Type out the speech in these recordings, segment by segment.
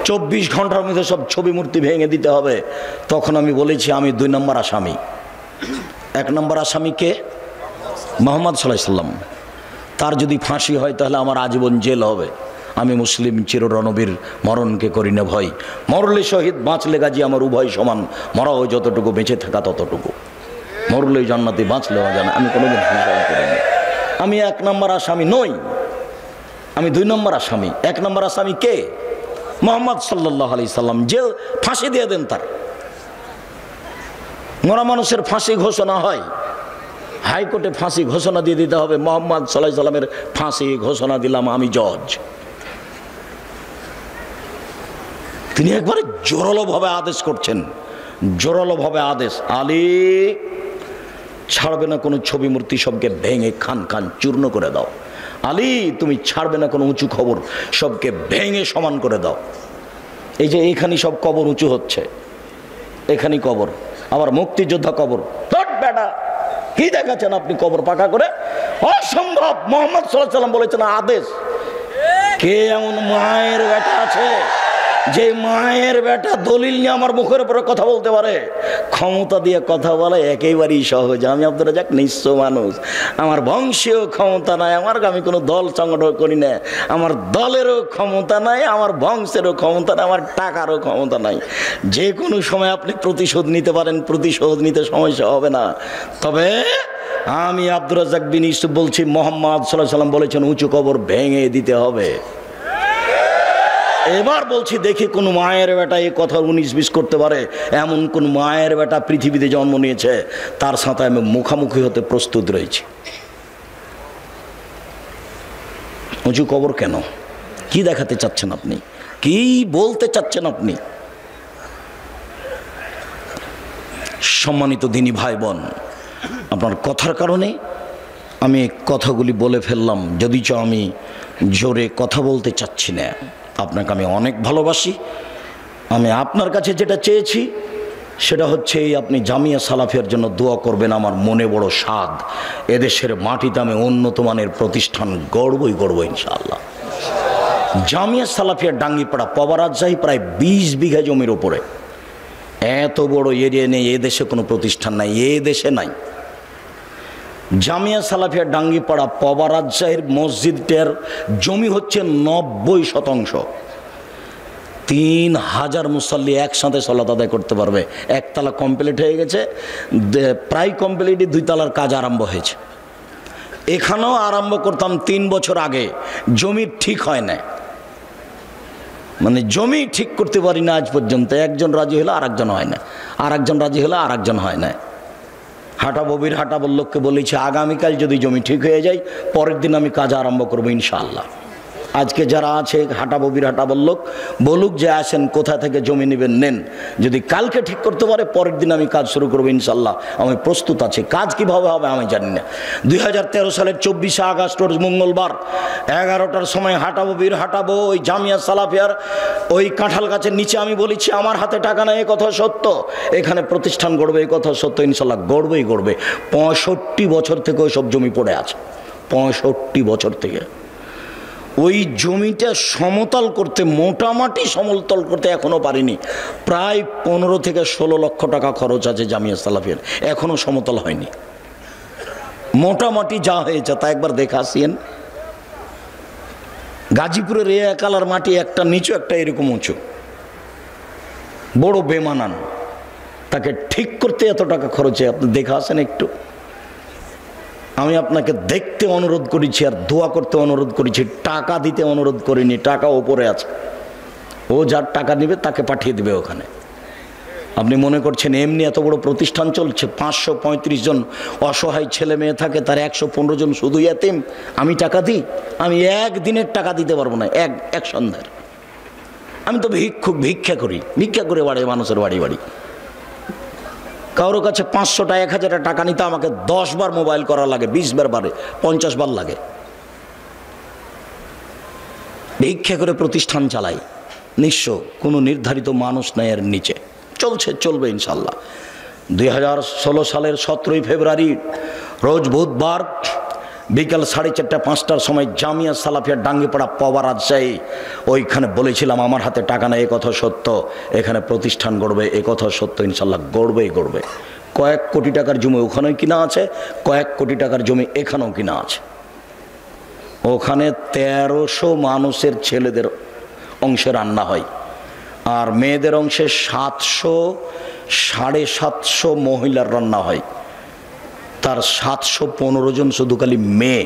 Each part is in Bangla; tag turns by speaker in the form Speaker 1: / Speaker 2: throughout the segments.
Speaker 1: 24 ঘন্টার মধ্যে সব ছবি মূর্তি ভেঙে দিতে হবে। তখন আমি বলেছি আমি 2 নম্বর আসামি। 1 নম্বর আসামি কে? মুহাম্মদ সাল্লাল্লাহু আলাইহি সাল্লাম। তার যদি ফাঁসি হয় তাহলে আমার আজীবন জেল হবে। আমি মুসলিম চিররণবীর, মরণকে করি না ভয়। মরলে শহীদ, বাঁচলে গাজী, আমার উভয় সমান। মরাও যতটুকু, বেঁচে থাকা ততটুকু। মরলেই জান্নাতি, বাঁচলেও জানা। আমি কোনোদিন হিংসা করিনি। আমি 1 নম্বর আসামি নই, আমি 2 নম্বর আসামি। 1 নম্বর আসামি কে? মুহাম্মদ সাল্লাল্লাহু আলাইহি সাল্লাম। জেল, ফাঁসি দিয়ে দেন তার। মরা মানুষের ফাঁসি ঘোষণা হয়, হাইকোর্টে ফাঁসি ঘোষণা দিয়ে দিতে হবে। মুহাম্মদ সাল্লাল্লাহু আলাইহি সাল্লামের ফাঁসি ঘোষণা দিলাম, আমি জজ। তিনি একবারে জোরালোভাবে আদেশ করছেন, জোরালোভাবে আদেশ, আলী ছাড়বে না কোনো ছবি মূর্তি, সবকে ভেঙে খান খান চূর্ণ করে দাও। আলী তুমি ছাড়বে না কোনো উঁচু খবর, সবকে ভেঙে সমান করে দাও। এই যে এইখানে সব কবর উঁচু হচ্ছে, এখানেই কবর, আবার মুক্তিযোদ্ধা কবর। বেটা কি দেখাচ্ছেন আপনি কবর পাকা করে? অসম্ভব। মুহাম্মদ সাল্লাল্লাহু আলাইহি সাল্লাম বলেছেন আদেশ। কে এমন মায়ের বেটা আছে যে মায়ের বেটা দলিল নিয়ে আমার মুখের উপরে কথা বলতে পারে? ক্ষমতা দিয়ে কথা বলে একেবারেই সহজ। আমি আব্দুর রাজ্জাক নিঃস্ব মানুষ, আমার বংশীয় ক্ষমতা নাই, আমি কোনো দল সংগঠন করি না, আমার দলেরও ক্ষমতা নাই, আমার বংশেরও ক্ষমতা নাই, আমার টাকারও ক্ষমতা নাই। যে কোনো সময় আপনি প্রতিশোধ নিতে পারেন, প্রতিশোধ নিতে সমস্যা হবে না। তবে আমি আব্দুর রাজ্জাক বিন ইউসুফ বলছি, মুহাম্মদ সাল্লাল্লাহু আলাইহি সাল্লাম বলেছেন উঁচু কবর ভেঙে দিতে হবে। এবার বলছি, দেখি কোন মায়ের বেটা এই কথা 19-20 করতে পারে। এমন কোন মায়ের বেটা পৃথিবীতে জন্ম নিয়েছে, তার সাথে আমি মুখামুখি হতে প্রস্তুত রয়েছি। উঁচু কবর কেন? কি দেখাতে চাচ্ছেন আপনি? কি বলতে চাচ্ছেন আপনি? সম্মানিত দিনী ভাই বোন, আপনার কথার কারণে আমি কথাগুলি বলে ফেললাম, যদিচ আমি জোরে কথা বলতে চাচ্ছি না। আপনাকে আমি অনেক ভালোবাসি। আমি আপনার কাছে যেটা চেয়েছি সেটা হচ্ছে এই, আপনি জামিয়া সালাফিয়ার জন্য দোয়া করবেন। আমার মনে বড় স্বাদ, এদেশের মাটিতে আমি উন্নত মানের প্রতিষ্ঠান গড়বই গড়ব ইনশাআল্লাহ। জামিয়া সালাফিয়ার ডাঙ্গিপাড়া পবারাজ্জাহি প্রায় 20 বিঘা জমির ওপরে, এত বড় এরিয়া নেই এদেশে কোনো প্রতিষ্ঠান নাই, এ দেশে নাই। জামিয়া সালাফিয়া ডাঙ্গিপাড়া পবারাজ্জাহির মসজিদটার জমি হচ্ছে 90%। 3000 মুসল্লি একসাথে সালাত আদায় করতে পারবে। 1 তলা কমপ্লিট হয়ে গেছে, প্রায় কমপ্লিট, 2 তলার কাজ আরম্ভ হয়েছে। এখানেও আরম্ভ করতাম 3 বছর আগে, জমি ঠিক হয় না, মানে জমি ঠিক করতে পারি না আজ পর্যন্ত। একজন রাজি হলে আরেকজন হয় না, আরেকজন রাজি হলে আরেকজন হয় না। হাটাববির হাটাবর লোককে বলেছি আগামীকাল যদি জমি ঠিক হয়ে যায়, পরের দিন আমি কাজ আরম্ভ করবো ইনশাআল্লাহ। আজকে যারা আছে হাটাববির হাটাবর লোক বলুক যে আসেন, কোথা থেকে জমি নেবেন নেন। যদি কালকে ঠিক করতে পারে, পরের দিন আমি কাজ শুরু করবো ইনশাআল্লাহ। আমি প্রস্তুত আছি। কাজ কিভাবে হবে আমি জানি না। 2013 সালের 24শে আগস্ট রোজ মঙ্গলবার 11টার সময় হাটাববির হাটাবো ওই জামিয়া সালাফিয়ার ওই কাঁঠাল গাছের নিচে আমি বলেছি আমার হাতে টাকা নাই, এ কথা সত্য। এখানে প্রতিষ্ঠান গড়বে, এই কথা সত্য, ইনশাআল্লাহ গড়বেই গড়বে। 65 বছর থেকে ওই সব জমি পড়ে আছে, 65 বছর থেকে। ওই জমিটা সমতল করতে, মোটামুটি সমতল করতে এখনও পারিনি। প্রায় 15 থেকে 16 লক্ষ টাকা খরচ আছে জামিয়া সালাফিয়ার, এখনও সমতল হয়নি। মোটামুটি যা হয়েছে তা একবার দেখে আসিয়েন। গাজীপুরের এই একালার মাটি একটা নিচু একটা এরকম উঁচু, বড় বেমানান, তাকে ঠিক করতে এত টাকা খরচ হয়। আপনি দেখে আসেন একটু। আমি আপনাকে দেখতে অনুরোধ করেছি আর দোয়া করতে অনুরোধ করেছি, টাকা দিতে অনুরোধ করিনি। টাকা ওপরে আছে, ও যার টাকা দিবে তাকে পাঠিয়ে দিবে ওখানে। আপনি মনে করছেন এমনি এত বড় প্রতিষ্ঠান চলছে? 535 জন অসহায় ছেলে মেয়ে থাকে, তার 115 জন শুধু এতিম। আমি টাকা দিই? আমি একদিনের টাকা দিতে পারবো না, এক সন্ধ্যার। আমি তো ভিক্ষা করি, ভিক্ষা করে বাড়ি মানুষের বাড়ি বাড়ি। কারোর কাছে 500 টাকা 1000 টাকা নিতে আমাকে 10 বার মোবাইল করা লাগে, 20 বার বারে 50 বার লাগে। ভিক্ষা করে প্রতিষ্ঠান চালাই, নিঃস্ব, কোনো নির্ধারিত মানুষ নাই এর নিচে। চলছে, চলবে ইনশাল্লাহ। 2016 সালের 17ই ফেব্রুয়ারি রোজ বুধবার বিকাল 4:30 5টার সময় জামিয়া সালাফিয়া ডাঙ্গিপাড়া পাওয়া রাজশাহী, ওইখানে বলেছিলাম আমার হাতে টাকা নেই, এ কথা সত্য, এখানে প্রতিষ্ঠান গড়বে, এ কথা সত্য, ইনশাল্লাহ গড়বেই গড়বে। কয়েক কোটি টাকার জমি ওখানেও কিনা আছে, কয়েক কোটি টাকার জমি এখানেও কিনা আছে। ওখানে 1300 মানুষের ছেলেদের অংশে রান্না হয়, আর মেয়েদের অংশে 700 750 মহিলার রান্না হয়। তার 715 জন শুধু খালি মেয়ে।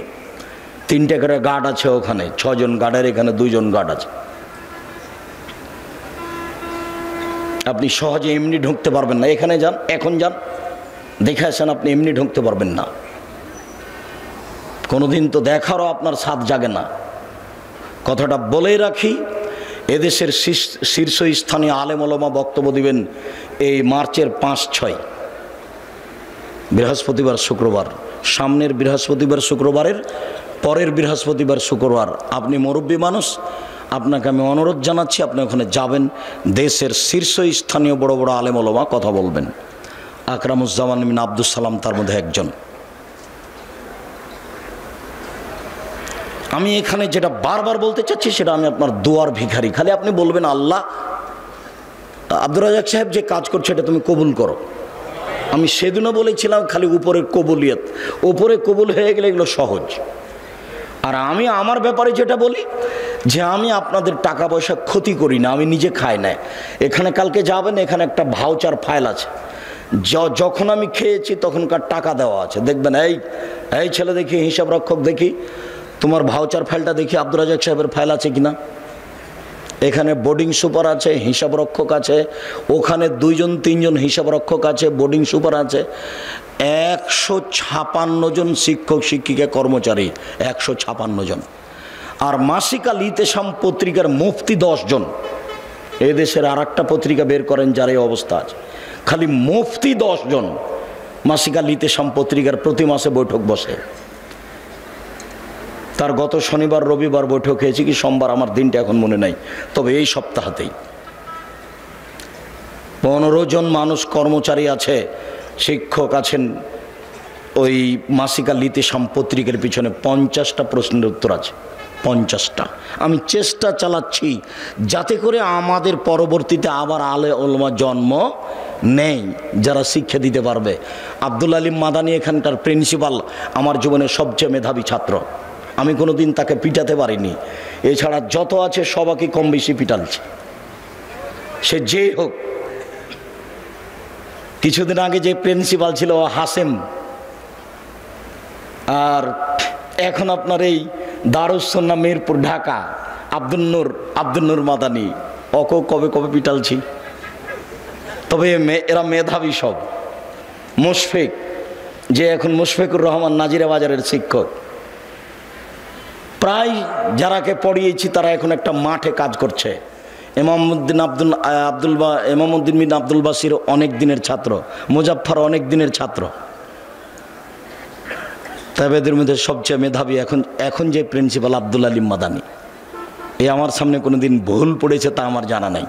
Speaker 1: 3টে করে গার্ড আছে ওখানে, 6 জন গার্ডের, এখানে 2 জন গার্ড আছে। আপনি সহজে এমনি ঢুকতে পারবেন না। এখানে যান, এখন যান, দেখে আসেন, আপনি এমনি ঢুকতে পারবেন না। কোনোদিন তো দেখারও আপনার স্বাদ জাগে না। কথাটা বলেই রাখি, এদেশের শীর্ষস্থানীয় আলেম ওলামা বক্তব্য দিবেন এই মার্চের 5-6, বৃহস্পতিবার শুক্রবার, সামনের বৃহস্পতিবার শুক্রবারের পরের বৃহস্পতিবার শুক্রবার। আপনি মুরব্বী মানুষ, আপনাকে আমি অনুরোধ জানাচ্ছি, আপনি ওখানে যাবেন, দেশের শীর্ষস্থানীয় বড় বড় আলেম ওলামা কথা বলবেন। আকরামুজ্জামান বিন আব্দুস সালাম তার মধ্যে একজন। আমি এখানে যেটা বারবার বলতে চাচ্ছি, সেটা আমি আপনার দোয়ার ভিখারি। খালি আপনি বলবেন, আল্লাহ, আব্দুর রাজ্জাক সাহেব যে কাজ করছে এটা তুমি কবুল করো। আমি সেদিনও বলেছিলাম, খালি উপরের কবুলিয়ত, উপরে কবুল হয়ে গেলে এগুলো সহজ। আর আমি আমার ব্যাপারে যেটা বলি, যে আমি আপনাদের টাকা পয়সা ক্ষতি করি না, আমি নিজে খাই না। এখানে কালকে যাবেন, এখানে একটা ভাউচার ফাইল আছে, যখন আমি খেয়েছি তখনকার টাকা দেওয়া আছে। দেখবেন, এই ছেলে দেখি, হিসাব রক্ষক দেখি, তোমার ভাউচার ফাইলটা দেখি আব্দুর রাজ্জাক সাহেবের ফাইল আছে কিনা। এখানে বোর্ডিং সুপার আছে, হিসাব রক্ষক আছে, ওখানে 2 জন 3 জন হিসাব রক্ষক আছে, বোর্ডিং সুপার আছে, 156 জন শিক্ষক শিক্ষিকা কর্মচারী, 156 জন। আর মাসিক আল ইতেসাম পত্রিকার মুফতি 10 জন। এদেশের আর একটা পত্রিকা বের করেন যার এই অবস্থা আছে, খালি মুফতি 10 জন। মাসিক আল ইতেসাম পত্রিকার প্রতি মাসে বৈঠক বসে। তার গত শনিবার রবিবার বৈঠক হয়েছে কি সোমবার, আমার দিনটা এখন মনে নাই, তবে এই সপ্তাহতেই 15 জন মানুষ কর্মচারী আছে, শিক্ষক আছেন। ওই মাসিক আল ইতেসাম পত্রিকার পিছনে 50টা প্রশ্নের উত্তর আছে, 50টা। আমি চেষ্টা চালাচ্ছি যাতে করে আমাদের পরবর্তীতে আবার আলে ওলামা জন্ম নেই যারা শিক্ষা দিতে পারবে। আব্দুল আলিম মাদানী এখানকার প্রিন্সিপাল, আমার জীবনের সবচেয়ে মেধাবী ছাত্র। আমি কোনো দিন তাকে পিটাতে পারিনি, এছাড়া যত আছে সবাইকে কম বেশি পিটালছে, সে যেই হোক। কিছুদিন আগে যে প্রিন্সিপাল ছিল হাসেম, আর এখন আপনার এই দারুস সুন্নাহ মিরপুর ঢাকা আব্দুল নূর মাদানী, অকো কবে কবে পিটালছি। তবে এরা মেধাবী সব। মুশফিক, যে এখন মুশফিকুর রহমান নাজিরা বাজারের শিক্ষক, প্রায় যারাকে পড়িয়েছি তারা এখন একটা মাঠে কাজ করছে। ইমামউদ্দিন বিন আব্দুল বাসির অনেক দিনের ছাত্র, মুজাফফর অনেক দিনের ছাত্র। তবে এদের মধ্যে সবচেয়ে মেধাবী এখন যে প্রিন্সিপাল আব্দুল আলিম মাদানী। এই আমার সামনে কোনোদিন ভুল পড়েছে তা আমার জানা নাই।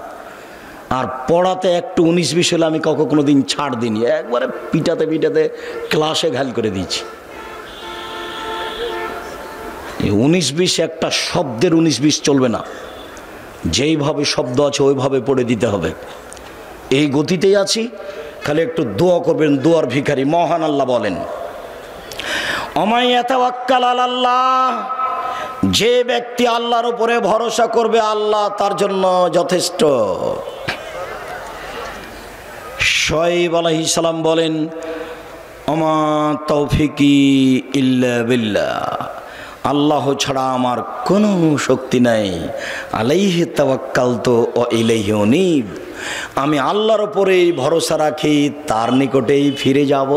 Speaker 1: আর পড়াতে একটু 19-20 হলে আমি কাউকে কোনোদিন ছাড় দিইনি, একবারে পিটাতে ক্লাসে ঘাল করে দিয়েছি। 19-20 একটা শব্দের 19-20 চলবে না, যেইভাবে শব্দ আছে ওইভাবে পড়ে দিতে হবে। এই গতিতেই আছি, খালি একটু দোয়া করবেন, দোয়ার ভিখারি। মহান আল্লাহ বলেন, ওমাই ইয়াতাওয়াক্কাল আলাল্লাহ, যে ব্যক্তি আল্লাহর উপরে ভরসা করবে আল্লাহ তার জন্য যথেষ্ট। শুআয়ব আলাইহিস সালাম বলেন, ওমা তৌফিকি ইল্লা বিল্লাহ, আল্লাহ ছাড়া আমার কোনো শক্তি নাই। আলাইহি তাওয়াক্কালতু ওয়া ইলাইহি উনীব, আমি আল্লাহর উপরেই ভরসা রাখি, তার নিকটেই ফিরে যাব।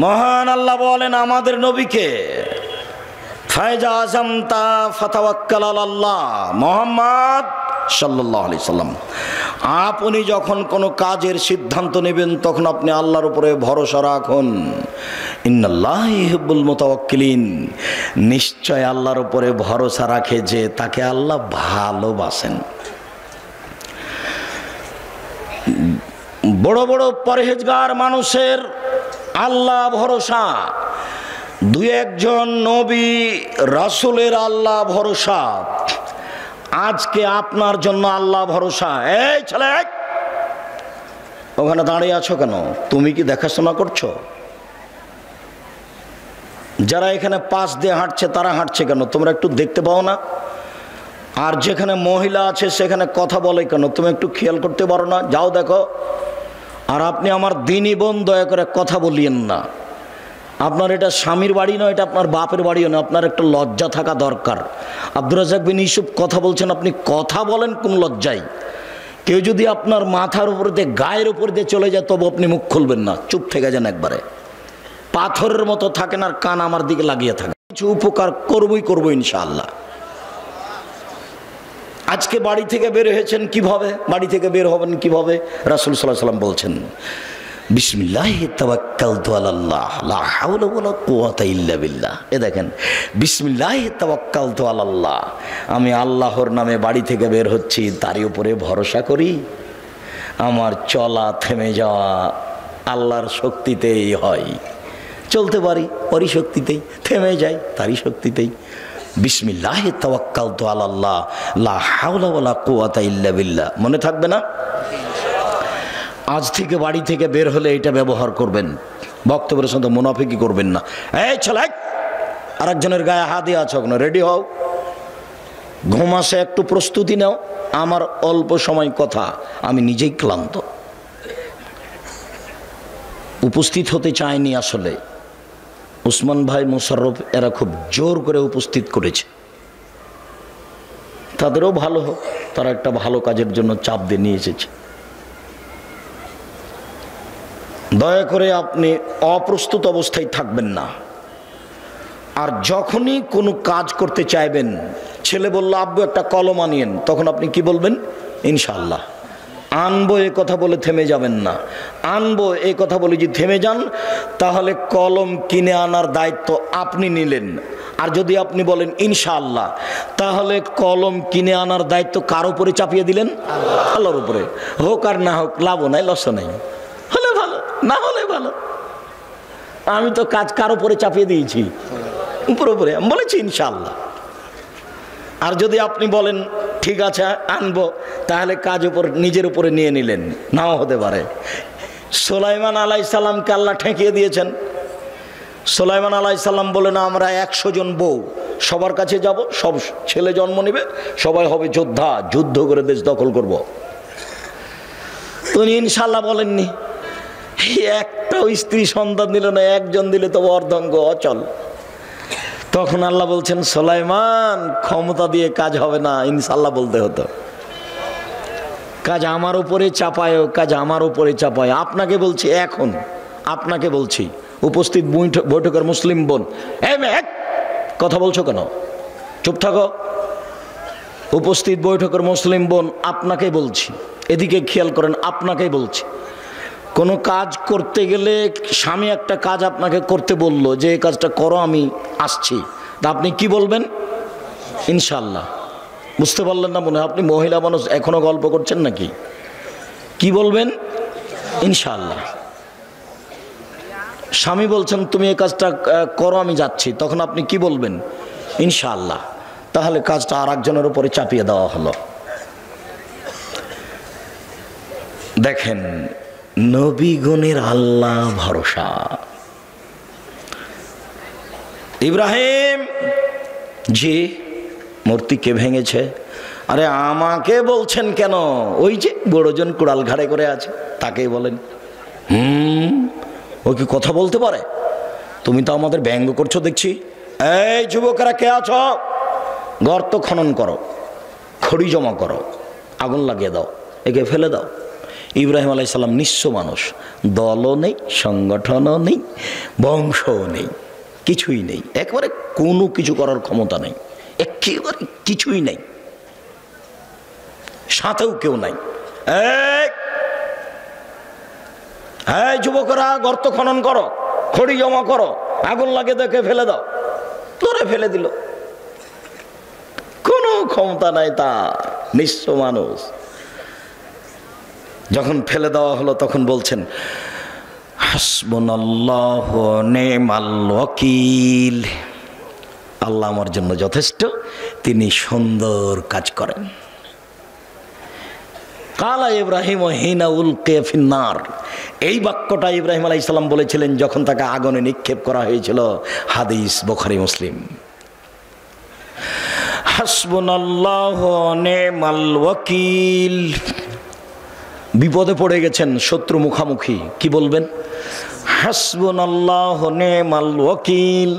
Speaker 1: মহান আল্লাহ বলেন আমাদের নবীকে, ফায়জা আযামতা ফাতাওয়াক্কাল আলাল্লাহ, মুহাম্মদ সাল্লাল্লাহু আলাইহি সাল্লাম, আপনি যখন কোনো কাজের সিদ্ধান্ত নেবেন তখন আপনি আল্লাহর উপরে ভরসা রাখুন। ইন্নাল্লাহা ইউহিব্বুল মুতাওয়াক্কিলিন, নিশ্চয় আল্লাহর উপরে ভরসা রাখে যে তাকে আল্লাহ ভালোবাসেন। বড় বড় পরহেজগার মানুষের আল্লাহ ভরসা, দুই একজন নবী রাসূলের আল্লাহ ভরসা, আজকে আপনার জন্য আল্লাহ ভরসা। এই ছেলে, ওখানে দাঁড়িয়ে আছো কেন? তুমি কি দেখাশোনা করছো? যারা এখানে পাশ দিয়ে হাঁটছে তারা হাঁটছে কেন? তোমরা একটু দেখতে পাও না? আর যেখানে মহিলা আছে সেখানে কথা বলে কেন? তুমি একটু খেয়াল করতে পারো না? যাও দেখো। আর আপনি আমার দিনী বোন, দয়া করে কথা বলিয়েন না। আপনার এটা স্বামীর বাড়ি নয়, এটা আপনার বাপের বাড়িও না। আপনার একটা লজ্জা থাকা দরকার। আব্দুর রাজ্জাক বিন ইউসুফ কথা বলছেন, আপনি কথা বলেন কোন লজ্জায়? কেউ যদি আপনার মাথার উপর দিয়ে, গায়ের উপর দিয়ে চলে যায়, তবু আপনি মুখ খুলবেন না, চুপ থেকে যান একবারে। পাথরের মতো থাকেন আর কান আমার দিকে লাগিয়ে থাকে। কিছু উপকার করবো ইনশাআল্লাহ। আজকে বাড়ি থেকে বের হয়েছেন কিভাবে? বাড়ি থেকে বের হবেন কিভাবে? রাসূল সাল্লাল্লাহু আলাইহি ওয়াসাল্লাম বলছেন, বিসমিল্লাহি তাওয়াক্কালতু আলাল্লাহ লা হাওলা ওয়ালা কুওয়াতা ইল্লা বিল্লাহ। এ দেখেন, বিসমিল্লাহি তাওয়াক্কালতু আলাল্লাহ, আমি আল্লাহর নামে বাড়ি থেকে বের হচ্ছি, তারই উপরে ভরসা করি। আমার চলা, থেমে যাওয়া আল্লাহর শক্তিতেই হয়। চলতে পারি ওরই শক্তিতেই, থেমে যাই তারই শক্তিতেই। বিসমিল্লাহি তাওয়াক্কালতু আলাল্লাহ লা হাওলা ওয়ালা কুওয়াতা ইল্লা বিল্লাহ। মনে থাকবে না? আজ থেকে বাড়ি থেকে বের হলে এটা ব্যবহার করবেন। বক্তব্যের সাথে মুনাফিকি করবেন না। এই ছেলে, আরেকজনের গায়ে হাত দিয়ে আছো কেন? রেডি হও, ঘুম আসে, একটু প্রস্তুতি নাও। আমার অল্প সময় কথা, আমি নিজেই ক্লান্ত। উপস্থিত হতে চায়নি আসলে। উসমান ভাই, মোশাররফ, এরা খুব জোর করে উপস্থিত করেছে। তাদেরও ভালো হোক, তারা একটা ভালো কাজের জন্য চাপ দিয়ে নিয়ে এসেছে। দয়া করে আপনি অপ্রস্তুত অবস্থায় থাকবেন না। আর যখনই কোনো কাজ করতে চাইবেন, ছেলে বলল আব্বু একটা কলম আনিয়েন, তখন আপনি কি বলবেন? ইনশাআল্লাহ। আনবো এ কথা বলে থেমে যাবেন না। আনবো এই কথা বলে যদি থেমে যান, তাহলে কলম কিনে আনার দায়িত্ব আপনি নিলেন। আর যদি আপনি বলেন ইনশাআল্লাহ, তাহলে কলম কিনে আনার দায়িত্ব কার উপরে চাপিয়ে দিলেন? আল্লাহর উপরে। হোক আর না হোক, লাভও নাই লসও নাই। হলে ভালো, না হলে ভালো। আমি তো কাজ কার উপরে চাপিয়ে দিয়েছি? উপরে আমি বলেছি ইনশাআল্লাহ। আর যদি আপনি বলেন ঠিক আছে আনবো, তাহলে কাজ উপর নিজের উপরে নিয়ে নিলেন, নাও হতে পারে। সুলাইমান আলাইহিস সালামকে আল্লাহ ঠেকিয়ে দিয়েছেন। সুলাইমান আলাইহিস সালাম বলেন, আমরা 100 জন বউ, সবার কাছে যাব, সব ছেলে জন্ম নেবে, সবাই হবে যোদ্ধা, যুদ্ধ করে দেশ দখল করব। উনি ইনশাআল্লাহ বলেননি। একটাও স্ত্রী সন্তান দিল না, একজন দিলে তো অর্ধাঙ্গ অচল। তখন আল্লাহ বলছেন, সুলাইমান, ক্ষমতা দিয়ে কাজ হবে না, ইনশাআল্লাহ বলতে হতো। কাজ আমার উপরে চাপায়, কাজ আমার উপরে চাপায়। আপনাকে বলছি, এখন আপনাকে বলছি, উপস্থিত বৈঠকের মুসলিম বোন, কথা বলছো কেন? চুপ থাকো। উপস্থিত বৈঠকের মুসলিম বোন, আপনাকে বলছি, এদিকে খেয়াল করেন, আপনাকেই বলছি। কোনো কাজ করতে গেলে স্বামী একটা কাজ আপনাকে করতে বলল যে এই কাজটা করো, আমি আসছি, তা আপনি কি বলবেন? ইনশাআল্লাহ। বুঝতে পারলেন না মনে হয়? আপনি মহিলা মানুষ, এখনো গল্প করছেন নাকি? কি বলবেন? ইনশাআল্লাহ। স্বামী বলছেন তুমি এই কাজটা করো, আমি যাচ্ছি, তখন আপনি কি বলবেন? ইনশাআল্লাহ। তাহলে কাজটা আর একজনের উপরে চাপিয়ে দেওয়া হলো। দেখেন, নবীগণের আল্লাহ ভরসা। ইব্রাহিম, জি, মূর্তি কে ভেঙেছে? আরে আমাকে বলছেন কেন? ওই যে বড়জন কুড়াল ঘাড়ে করে আছে, তাকেই বলেন। ও কি কথা বলতে পারে? তুমি তো আমাদের ব্যঙ্গ করছো দেখছি। এই যুবকেরা কে আছো? গর্ত খনন করো, খড়ি জমা করো, আগুন লাগিয়ে দাও, একে ফেলে দাও। ইব্রাহিম আলাইহিস সালাম নিঃস্ব মানুষ, দলও নেই, সংগঠনও নেই, বংশও নেই, কিছুই নেই, একবারে কোনো কিছু করার ক্ষমতা নেই, একেবারে কিছুই নেই, সাথেও কেউ নাই। এই যুবকরা, গর্ত খনন করো, খড়ি জমা করো, আগুন লাগিয়ে দেখে ফেলে দাও। ধরে ফেলে দিল, কোনো ক্ষমতা নাই তার, নিঃস্ব মানুষ। যখন ফেলে দেওয়া হলো তখন বলছেন, হাসবুনাল্লাহু ওয়া নি'মাল ওয়াকিল, আল্লাহ আমার জন্য যথেষ্ট, তিনি সুন্দর কাজ করেন। কালা ইব্রাহিম হিনা উলকিয়া ফিন্নার, এই বাক্যটা ইব্রাহিম আলাইহিস সালাম বলেছিলেন যখন তাকে আগুনে নিক্ষেপ করা হয়েছিল। হাদিস বুখারী মুসলিম। হাসবুনাল্লাহু ওয়া নি'মাল ওয়াকিল, বিপদে পড়ে গেছেন, শত্রু মুখামুখি, কি বলবেন? হাসবুনাল্লাহু ওয়া নি'মাল ওয়াকিল।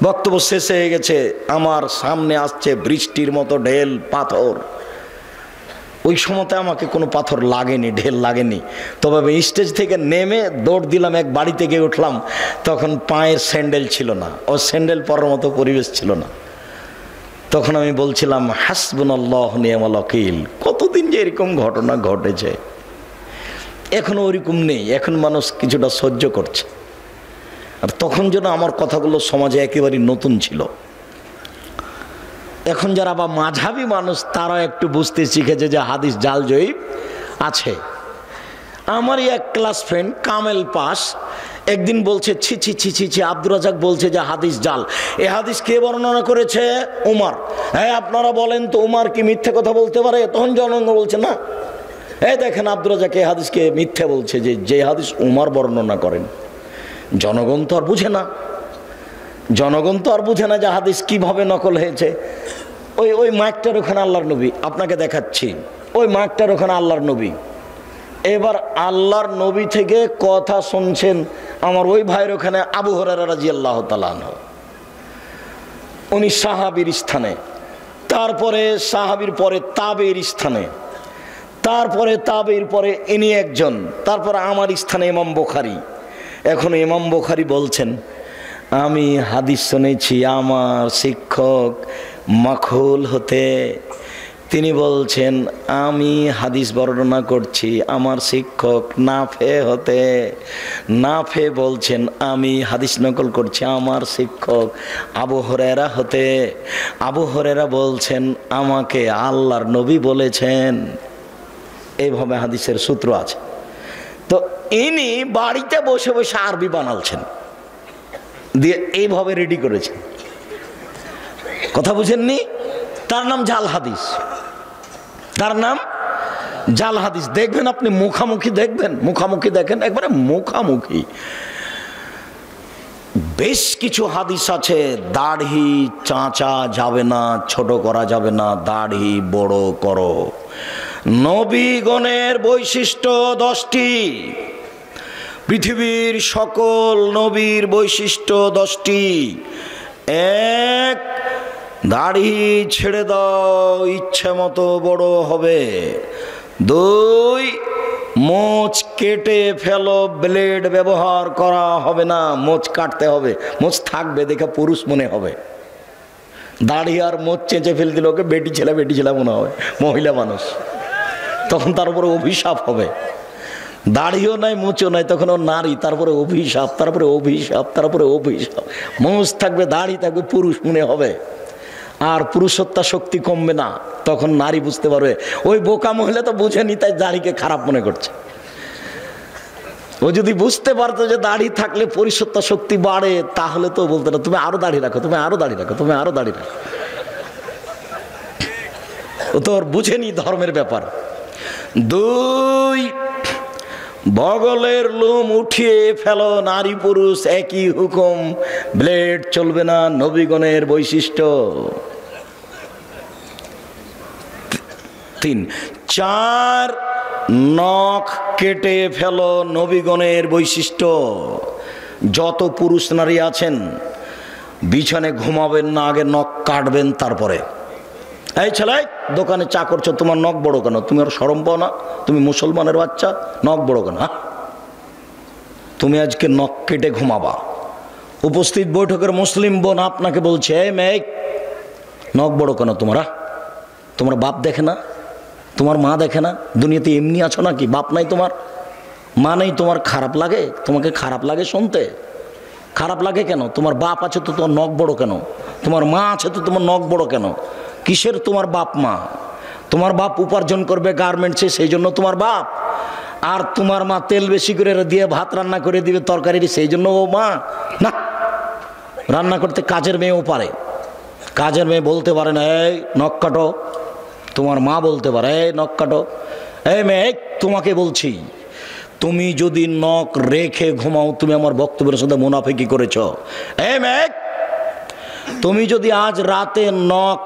Speaker 1: বক্তব্য শেষ হয়ে গেছে, আমার সামনে আসছে বৃষ্টির মতো ঢেল পাথর। ওই সময়তে আমাকে কোনো পাথর লাগেনি, ঢেল লাগেনি, তবে স্টেজ থেকে নেমে দৌড় দিলাম, এক বাড়ি থেকে উঠলাম, তখন পায়ের স্যান্ডেল ছিল না, ও স্যান্ডেল পরার মতো পরিবেশ ছিল না। তখন আমি বলছিলাম হাসবুনাল্লাহু ওয়া নি'মাল ওয়াকিল। কতদিন যে এরকম ঘটনা ঘটেছে, এখনো ওরকম নেই, এখন মানুষ কিছুটা সহ্য করছে। আর তখন যেন আমার কথাগুলো সমাজে একেবারে নতুন ছিল। এখন যারা বা মাঝহাবি মানুষ, তারা একটু বুঝতে শিখেছে যে হাদিস জাল জয়ীফ আছে। আমারই এক ক্লাস ফ্রেন্ড কামেল পাস একদিন বলছে, ছি ছি ছি ছি ছি, আব্দুর রাজ্জাক বলছে যে হাদিস জাল। এ হাদিস কে বর্ণনা করেছে? উমর। হ্যাঁ, আপনারা বলেন তো উমর কি মিথ্যে কথা বলতে পারে? তখন জনগণ বলছে না। এই দেখেন আব্দুর রাজ্জাক এই হাদিসকে মিথ্যে বলছে, যে হাদিস উমর বর্ণনা করেন। জনগণ তো আর বুঝে না, জনগণ তো আর বুঝে না যে হাদিস কিভাবে নকল হয়েছে। ওই মাইকটার ওখানে আল্লাহর নবী, আপনাকে দেখাচ্ছি, ওই মাইকটার ওখানে আল্লাহর নবী। এবার আল্লাহর নবী থেকে কথা শুনছেন আমার ওই ভাইয়ের ওখানে আবু হুরায়রা রাদিয়াল্লাহু তাআলা আনহু, উনি সাহাবীর স্থানে, তারপরে সাহাবীর পরে তাবেঈর স্থানে, তারপরে তাবেঈর পরে ইনি একজন, তারপরে আমার স্থানে ইমাম বুখারী। এখন ইমাম বুখারী বলছেন, আমি হাদিস শুনেছি আমার শিক্ষক মাখুল হতে। তিনি বলছেন আমি হাদিস বর্ণনা করছি আমার শিক্ষক নাফে হতে। নাফে বলছেন আমি হাদিস নকল করছি আমার শিক্ষক আবু হুরায়রা হতে। আবু হুরায়রা বলছেন আমাকে আল্লাহর নবী বলেছেন। এইভাবে হাদিসের সূত্র আছে। তো ইনি বাড়িতে বসে বসে আরবি বানালছেন, দিয়ে এইভাবে রেডি করেছেন। কথা বুঝেননি? তার নাম জাল হাদিস, তার নাম জাল হাদিস। দেখবেন আপনি মুখামুখি দেখবেন, মুখামুখি দেখেন, একবারে মুখামুখি। বেশ কিছু হাদিস আছে, দাড়ি চাঁচা যাবে না, ছোট করা যাবে না, দাড়ি বড় করো। নবীগণের বৈশিষ্ট্য 10টি, পৃথিবীর সকল নবীর বৈশিষ্ট্য 10টি। 1, দাড়ি ছেড়ে দাও, ইচ্ছে মতো বড় হবে। 2, মোচ কেটে ফেলো, ব্লেড ব্যবহার করা হবে না, মোচ কাটতে হবে, মোচ থাকবে দেখে পুরুষ মনে হবে। দাড়ি আর মোচ চেঁচে ফেল দিল, ওকে বেটি ছেলে মনে হবে, মহিলা মানুষ, তখন তার উপরে অভিশাপ হবে। দাড়িও নাই মোচও নাই, তখন ও নারী, তারপরে অভিশাপ, তারপরে অভিশাপ, তারপরে অভিশাপ। মোচ থাকবে, দাড়ি থাকবে, পুরুষ মনে হবে, আর পুরুষত্বা শক্তি কমবে না। তখন নারী বুঝতে পারবে, ওই বোকা মহিলা তো বুঝেনি তাই দাড়িকে খারাপ মনে করছে। ও যদি বুঝতে পারতো যে দাড়ি থাকলে পুরুষত্বা শক্তি বাড়ে, তাহলে তো বলতো না তুমি আরো দাড়ি রাখো, তুমি আরো দাড়ি রাখো, তুমি আরো দাড়ি রাখো। ও তো ওর বুঝেনি ধর্মের ব্যাপার। 2, বগলের লোম উঠিয়ে ফেলো, নারী পুরুষ একই হুকুম, ব্লেড চলবে না, নবীগণের বৈশিষ্ট্য। 3, 4, নখ কেটে ফেলো, নবীগণের বৈশিষ্ট্য। যত পুরুষ নারী আছেন বিছানে ঘুমাবেন না, আগে নখ কাটবেন, তারপরে। এই ছেলে, দোকানে চা করছো, তোমার নখ বড় কেন? তুমি আর শরম পাও না? তুমি মুসলমানের বাচ্চা, নখ বড় কেন? হ্যাঁ, তুমি আজকে নখ কেটে ঘুমাবা। উপস্থিত বৈঠকের মুসলিম বোন আপনাকে বলছে, এই মেয়ে, নখ বড় কেন তোমার? তোমার বাপ দেখে না? তোমার মা দেখে না? দুনিয়াতে এমনি আছো নাকি? বাপ নাই তোমার, মা নেই তোমার? খারাপ লাগে? তোমাকে খারাপ লাগে শুনতে? খারাপ লাগে কেন? তোমার বাপ আছে তো তোমার নখ বড় কেন? তোমার মা আছে তো তোমার নখ বড় কেন? কিসের তোমার বাপ মা? তোমার বাপ উপার্জন করবে গার্মেন্টসে, সেই জন্য তোমার বাপ। আর তোমার মা তেল বেশি করে দিয়ে ভাত রান্না করে দিবে তরকারি, সেই জন্য ও মা না, রান্না করতে কাজের মেয়েও পারে। কাজের মেয়ে বলতে পারে না এই নখ কাটো, তোমার মা বলতে পারে এই নখ কাটো। এই মেয়ে তোমাকে বলছি, তুমি যদি নখ রেখে ঘুমাও তুমি আমার বক্তব্যের সাথে মুনাফিকি করেছ। এই মেয়ে তুমি যদি আজ রাতে নখ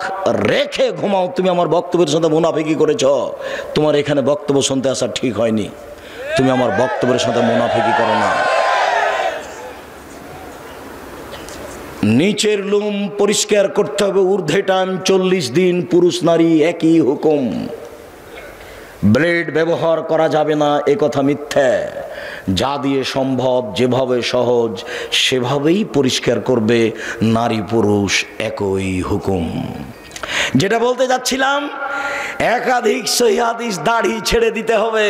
Speaker 1: রেখে ঘুমাও তুমি আমার বক্তব্যের সাথে মুনাফিকি করেছ। তোমার এখানে বক্তব্য শুনতে আসা ঠিক হয়নি, তুমি আমার বক্তব্যের সাথে মুনাফিকি করো না। নিচের লুম পরিষ্কার করতে হবে ঊর্ধ্বে টান 40 দিন, পুরুষ নারী একই হুকুম। ব্লেড ব্যবহার করা যাবে না এ কথা মিথ্যা। যা দিয়ে সম্ভব, যেভাবে সহজ সেভাবেই পরিষ্কার করবে, নারী পুরুষ একই হুকুম। যেটা বলতে যাচ্ছিলাম, একাধিক সহিহ হাদিস, দাড়ি ছেড়ে দিতে হবে।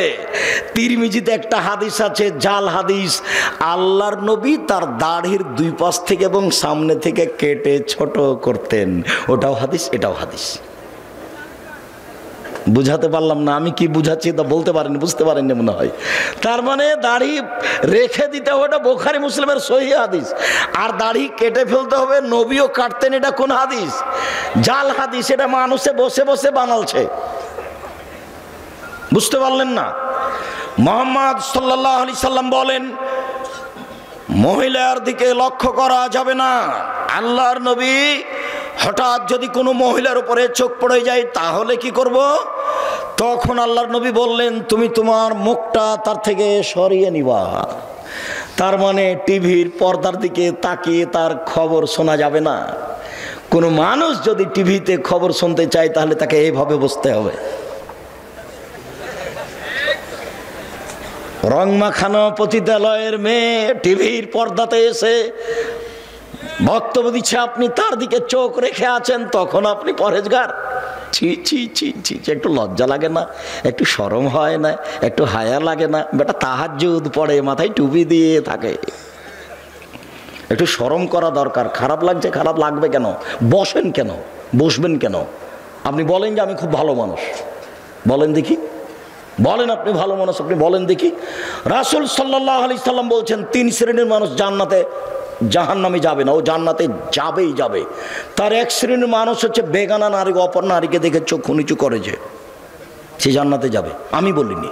Speaker 1: তিরমিজিতে একটা হাদিস আছে, জাল হাদিস, আল্লাহর নবী তার দাড়ির দুই পাশ থেকে এবং সামনে থেকে কেটে ছোট করতেন। ওটাও হাদিস, এটাও হাদিস। বুঝাতে পারলাম না? আমি কি বুঝাচ্ছি তা বলতে পারেনি, বুঝতে পারেননি মনে হয়। তার মানে দাড়ি রেখে দিতে হবে, এটা বুখারী মুসলিমের সহিহ হাদিস। আর দাড়ি কেটে ফেলতে হবে, নবীও কাটতেন, এটা কোন হাদিস? জাল হাদিস, এটা মানুষে বসে বসে বানালছে। বুঝতে পারলেন না? মুহাম্মদ সাল্লাল্লাহু আলাইহি সাল্লাম বলেন, মহিলার দিকে লক্ষ্য করা যাবে না। আল্লাহর নবী হঠাৎ যদি কোনো মহিলার উপরে চোখ পড়ে যায় তাহলে কি করব? তখন আল্লাহর নবী বললেন, তুমি তোমার মুখটা তার থেকে সরিয়ে নিবা। তার মানে টিভির পর্দার দিকে তাকিয়ে তার খবর শোনা যাবে না। কোনো মানুষ যদি টিভিতে খবর শুনতে চায় তাহলে তাকে এইভাবে বসতে হবে। রং মাখানো পতিতালয়ের মেয়ে টিভির পর্দাতে এসে বক্তব্য দিচ্ছে, আপনি তার দিকে চোখ রেখে আছেন, তখন আপনি পরহেজগার? ছি ছি ছি ছি, একটু লজ্জা লাগে না? একটু শরম হয় না? একটু হায়া লাগে না? বেটা তাহাজ্জুদ পড়ে, মাথায় টুপি দিয়ে থাকে, একটু শরম করা দরকার। খারাপ লাগছে, খারাপ লাগবে কেন? বসেন কেন? বসবেন কেন? আপনি বলেন যে আমি খুব ভালো মানুষ, বলেন দেখি, বলেন আপনি ভালো মানুষ, আপনি বলেন দেখি। রাসূল সাল্লাল্লাহু আলাইহি সাল্লাম বলছেন 3 শ্রেণীর মানুষ জান্নাতে, জাহান্নামে যাবে না, ও জান্নাতে যাবেই যাবে। তার এক শ্রেণীর মানুষ হচ্ছে বেগানা নারী, অপর নারীকে দেখে চক্ষু নিচু করে, যে সে জান্নাতে যাবে। আমি বলিনি,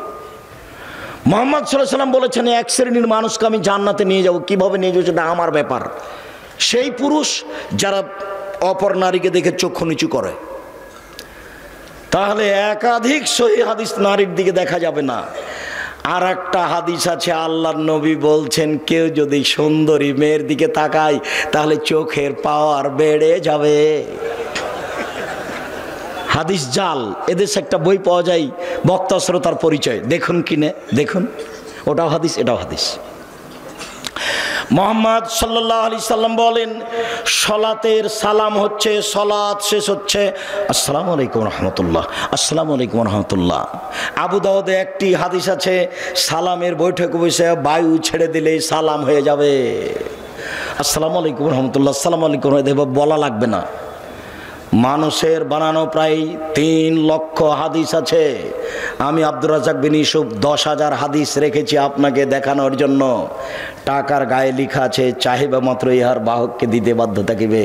Speaker 1: মুহাম্মদ সাল্লাল্লাহু আলাইহি সাল্লাম বলেছেন এক শ্রেণীর মানুষকে আমি জান্নাতে নিয়ে যাব। কিভাবে নিয়ে যাবো সেটা আমার ব্যাপার। সেই পুরুষ যারা অপর নারীকে দেখে চক্ষু নিচু করে। তাহলে একাধিক সহিহ হাদিস, নারীর দিকে দেখা যাবে না। আর একটা হাদিস আছে, আল্লাহর নবী বলছেন কেউ যদি সুন্দরী মেয়ের দিকে তাকায় তাহলে চোখের পাওয়ার বেড়ে যাবে। হাদিস জাল। এদেশে একটা বই পাওয়া যায়, বক্তা শ্রোতার পরিচয়, দেখুন কিনে দেখুন, ওটাও হাদিস, এটাও হাদিস। মুহাম্মদ সাল্লাল্লাহু আলাইহি সাল্লাম বলেন, সালাতের সালাম হচ্ছে, সালাত শেষ হচ্ছে আসসালামু আলাইকুম রাহমাতুল্লাহ, আসসালামু আলাইকুম রাহমাতুল্লাহ। আবু দাউদে একটি হাদিস আছে, সালামের বৈঠকে বসে বায়ু ছেড়ে দিলেই সালাম হয়ে যাবে। আসসালামু আলাইকুম রাহমাতুল্লাহ, আসসালামু আলাইকুম, বলা লাগবে না। মানুষের বানানো প্রায় 3 লক্ষ হাদিস আছে। আমি আব্দুর রাজ্জাক বিন ইউসুফ 10,000 হাদিস রেখেছি আপনাকে দেখানোর জন্য। টাকার গায়ে লেখা আছে, চাহিবা মাত্র ইহার বাহককে দিতে বাধ্য থাকিবে।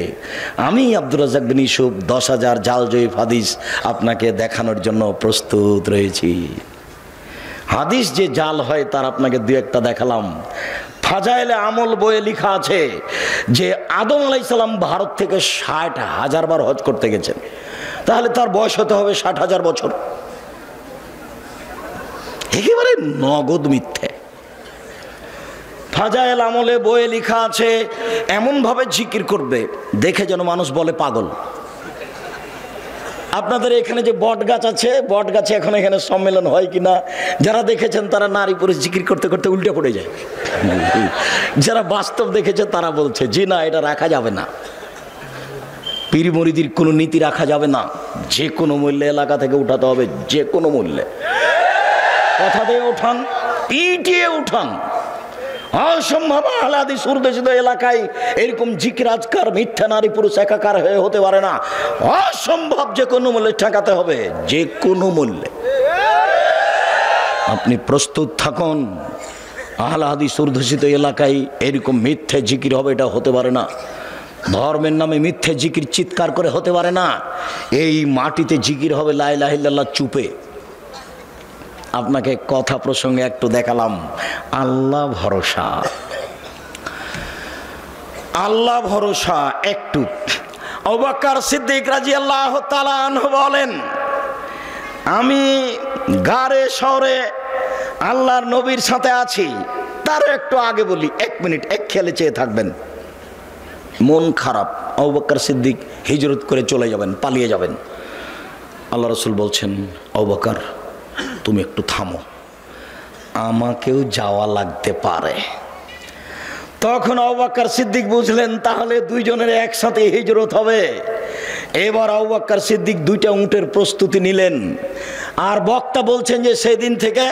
Speaker 1: আমি আব্দুর রাজ্জাক বিন ইউসুফ 10,000 জাল জয়ীফ হাদিস আপনাকে দেখানোর জন্য প্রস্তুত রয়েছি। হাদিস যে জাল হয় তার আপনাকে 2-1টা দেখালাম। ফাজাইলে আমল বইয়ে লেখা আছে যে আদম আলাইহিস সালাম ভারত থেকে 60,000 বার হজ করতে গেছেন, তাহলে তার বয়স হতে হবে 60,000 বছর। একেবারে নগদ মিথ্যে। ফাজাইল আমলে বইয়ে লেখা আছে এমন ভাবে জিকির করবে দেখে যেন মানুষ বলে পাগল। আপনাদের এখানে যে বট গাছ আছে, বট গাছে এখন এখানে সম্মেলন হয় কিনা, যারা দেখেছেন তারা নারী পুরুষ জিকির করতে করতে উল্টে পড়ে যায়। যারা বাস্তব দেখেছে তারা বলছে জি না, এটা রাখা যাবে না। পীর মুরিদির কোনো নীতি রাখা যাবে না, যে কোনো মূল্যে এলাকা থেকে উঠাতে হবে, যে কোনো মূল্যে। কথা দিয়ে উঠান, পিটিয়ে উঠান। অসম্ভব আহলে হাদিস উর্দুশিত এলাকায় এরকম জিকির আজকার মিথ্যা নারী পুরুষ একাকার হয়ে হতে পারে না। অসম্ভব, যে কোনো মূল্যে ঠেকাতে হবে, যে কোনো মূল্যে। আপনি প্রস্তুত থাকুন। আহলে হাদিস অধ্যুষিত এলাকায় এরকম মিথ্যে জিকির হবে, এটা হতে পারে না। ধর্মের নামে মিথ্যে জিকির চিৎকার করে হতে পারে না। এই মাটিতে জিকির হবে লা ইলাহা ইল্লাল্লাহ চুপে। আপনাকে কথা প্রসঙ্গে একটু দেখালাম। আল্লাহ ভরসা, আল্লাহ ভরসা একটু। আবু বকর সিদ্দিক রাদিয়াল্লাহু তাআলা আনহু বলেন, আমি গারে শহরে আল্লাহর নবীর সাথে আছি। তার একটু আগে বলি, 1 মিনিট এক খেয়ালে চেয়ে থাকবেন। মন খারাপ, আবু বকর সিদ্দিক হিজরত করে চলে যাবেন, পালিয়ে যাবেন। আল্লাহ রাসূল বলছেন, আবু বকর তুমি একটু থামো, আমাকেও যাওয়া লাগতে পারে। তখন আবু বকর সিদ্দিক বুঝলেন তাহলে দুইজনের একসাথে হিজরত হবে। এবার আবু বকর সিদ্দিক 2টা উটের প্রস্তুতি নিলেন। আর বক্তা বলছেন যে সেদিন থেকে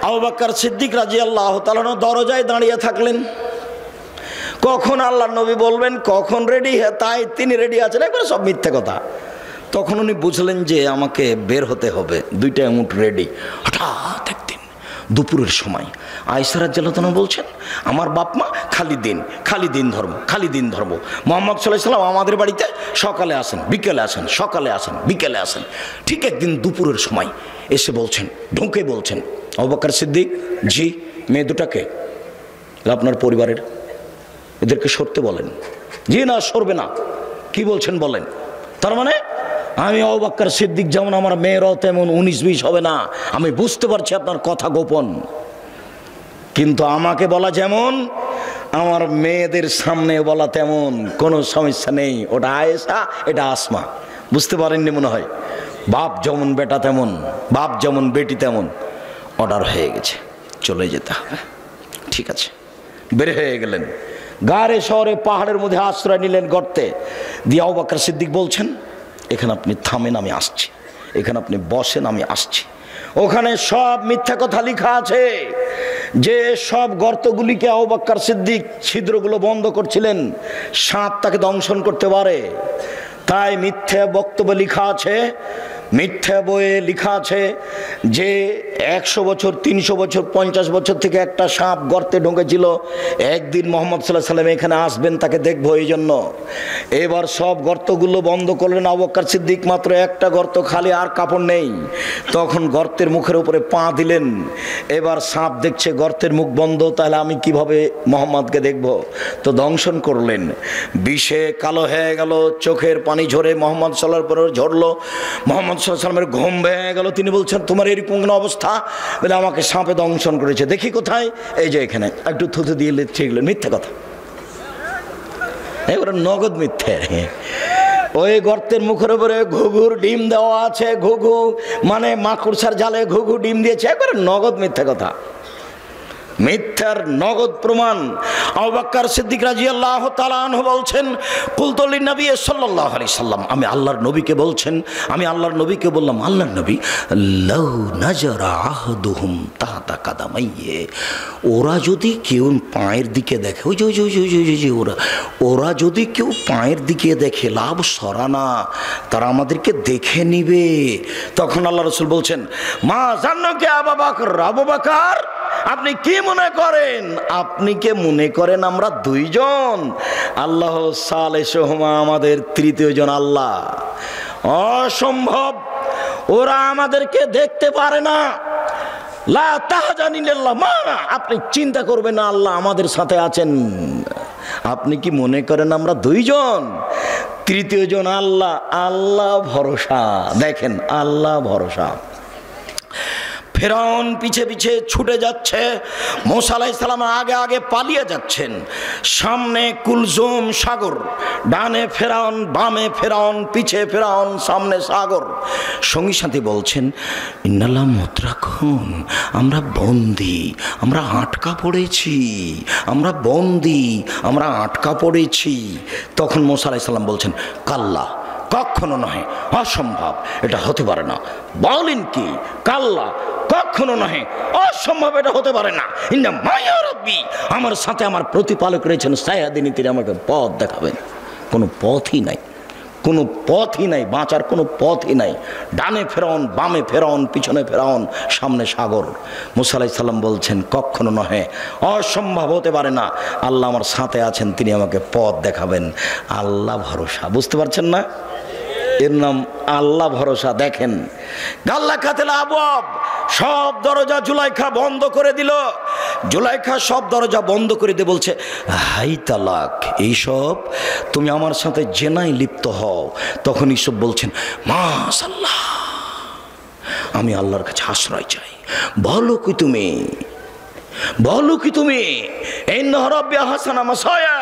Speaker 1: আবু বকর সিদ্দিক রাদিয়াল্লাহু তাআলা দরজায় দাঁড়িয়ে থাকলেন। কখন আল্লাহর নবী বলবেন, কখন রেডি, তাই তিনি রেডি আছেন, একবার সব মিথ্যে কথা। তখন উনি বুঝলেন যে আমাকে বের হতে হবে, 2টা উট রেডি। হঠাৎ একদিন দুপুরের সময় আয়েশা রাদিয়াল্লাহু তাআলা বলছেন, আমার বাপ মা খালি দিন ধর্ম, খালি দিন ধর্ম। মুহাম্মদ সাল্লাল্লাহু আলাইহি ওয়াসাল্লাম আমাদের বাড়িতে সকালে আসেন, বিকেলে আসেন, সকালে আসেন, বিকেলে আসেন। ঠিক একদিন দুপুরের সময় এসে বলছেন, ঢুকে বলছেন, আবু বকর সিদ্দিক, জি মেয়ে দুটাকে আপনার পরিবারের, এদেরকে সরতে বলেন। জি না, সরবে না। কি বলছেন বলেন? তার মানে আমি আবু বকর সিদ্দিক যেমন, আমার মেয়েরাও তেমন 19-20 হবে না। আমি বুঝতে পারছি আপনার কথা গোপন, কিন্তু আমাকে বলা যেমন আমার মেয়েদের সামনে বলা তেমন কোনো সমস্যা নেই। ওটা আয়েশা, এটা আসমা। বুঝতে পারেননি মনে হয়। বাপ যেমন বেটা তেমন, বাপ যেমন বেটি তেমন। অর্ডার হয়ে গেছে, চলে যেতে হবে। ঠিক আছে, বের হয়ে গেলেন। গারে শহরে পাহাড়ের মধ্যে আশ্রয় নিলেন, গর্তে দিয়ে। আবু বকর সিদ্দিক বলছেন, এখানে আপনি থামেন, আমি আসছি। এখানে আপনি বসেন, আমি আসছি। ওখানে সব মিথ্যা কথা লেখা আছে, যে সব গর্তগুলিকে আবু বকর সিদ্দিক ছিদ্রগুলো বন্ধ করছিলেন, সাপ তাকে দংশন করতে পারে। তাই মিথ্যা বক্তব্য লেখা আছে, মিথ্যা বইয়ে লেখা আছে যে 100 বছর, 300 বছর, 50 বছর থেকে একটা সাপ গর্তে ঢুকেছিল। একদিন মুহাম্মদ সাল্লাল্লাহু আলাইহি ওয়াসাল্লাম এখানে আসবেন, তাকে দেখবো, এই জন্য। এবার সব গর্তগুলো বন্ধ করলেন। আবু বকর সিদ্দিক মাত্র একটা গর্ত খালি, আর কাপড় নেই। তখন গর্তের মুখের উপরে পা দিলেন। এবার সাপ দেখছে গর্তের মুখ বন্ধ, তাহলে আমি কিভাবে মুহাম্মদকে দেখব? তো দংশন করলেন। বিষে কালো হয়ে গেল, চোখের পানি ঝরে মুহাম্মদ সাল্লাল্লাহু আলাইহি ওয়াসাল্লাম ঝরলো। মুহাম্মদ সাল্লাল্লাহু আলাইহি ওয়াসাল্লামের ঘুম ভেঙে গেল। তিনি বলছেন, তোমার এরকম কোনো অবস্থা? বলে, আমাকে সাপে দংশন করেছে। দেখি কোথায়? এই যে এখানে। একটু থুতু দিয়ে লিখলেন। মিথ্যে কথা, এবারে নগদ মিথ্যে। ওই গর্তের মুখের উপরে ঘুঘুর ডিম দেওয়া আছে। ঘুঘু মানে মাকড়সার জালে ঘুঘু ডিম দিয়েছে। একবারে নগদ মিথ্যে কথা, মিথ্যার নগদ প্রমাণ। আবু বকর সিদ্দিক রাদিয়াল্লাহু তাআলা আনহু বলছেন, কুলতু লিন-নবী সাল্লাল্লাহু আলাইহি সাল্লাম, আমি আল্লাহর নবীকে বলছেন, আমি আল্লাহর নবীকে বললাম, আল্লাহর নবী, লাউ নাজারা আহদুহুম তাহতা কাদামাইয়ে, ওরা যদি কেউ পায়ের দিকে দেখে, ওই যে ওরা যদি কেউ পায়ের দিকে দেখে, লাভ সরানা, তারা আমাদেরকে দেখে নিবে। তখন আল্লাহ রাসূল বলছেন, মা জান্নাকে আবু বকর, আবু বকর আপনি কি মনে করেন? আপনি কে মনে করেন আমরা 2 জন? আল্লাহ সালেহুমা, আমাদের 3য় জন আল্লাহ। অসম্ভব, ওরা আমাদেরকে দেখতে পারে না। লা তাহজানিল্লাহ মা, আপনি চিন্তা করবেন না, আল্লাহ আমাদের সাথে আছেন। আপনি কি মনে করেন আমরা 2 জন? 3য় জন আল্লাহ। আল্লাহ ভরসা, দেখেন আল্লাহ ভরসা। ফেরাউন পিছে পিছে ছুটে যাচ্ছে, মুসা আলাইহিস সালাম আগে আগে পালিয়ে যাচ্ছেন। সামনে কুলজুম সাগর, ডানে ফেরাউন, বামে ফেরাউন, পিছে ফেরাউন, সামনে সাগর। সঙ্গী সাথী বলছেন, ইন্নাল্লাহ মুতরাকুন, আমরা বন্দী, আমরা আটকা পড়েছি, আমরা বন্দী, আমরা আটকা পড়েছি। তখন মুসা আলাইহিস সালাম বলছেন, কাল্লা, কখনো নয়, অসম্ভব, এটা হতে পারে না। বলেন কি? কাল্লা, কখনো নয়, অসম্ভব, এটা হতে পারে না। ইন্না মায়া রাব্বি, আমার সাথে আমার প্রতিপালক রয়েছেন, সায়াদিনী, তিনি আমাকে পথ দেখাবেন। কোনো পথই নাই, কোনো পথই নাই, বাঁচার কোনো পথই নাই। ডানে ফেরাউন, বামে ফেরাউন, পিছনে ফেরাউন, সামনে সাগর। মুসা আলাইহিস সালাম বলছেন কখনো নহে, অসম্ভব হতে পারে না, আল্লাহ আমার সাথে আছেন, তিনি আমাকে পথ দেখাবেন। আল্লাহ ভরসা, বুঝতে পারছেন না? এর নাম আল্লাহ ভরসা। দেখেন গাল্লা খাতেলা আবওয়াব, সব দরজা জুলাইখা বন্ধ করে দিল। জুলাইখা সব দরজা বন্ধ করে দিয়ে বলছে, হাই তালাক, এইসব তুমি আমার সাথে জেনায় লিপ্ত হও। তখন ইসব বলছেন, মাশাআল্লাহ, আমি আল্লাহর কাছে আশ্রয় চাই। বলো কি তুমি, বলো কি তুমি, ইন্নাহু রাব্বি আহসানা মাসায়া,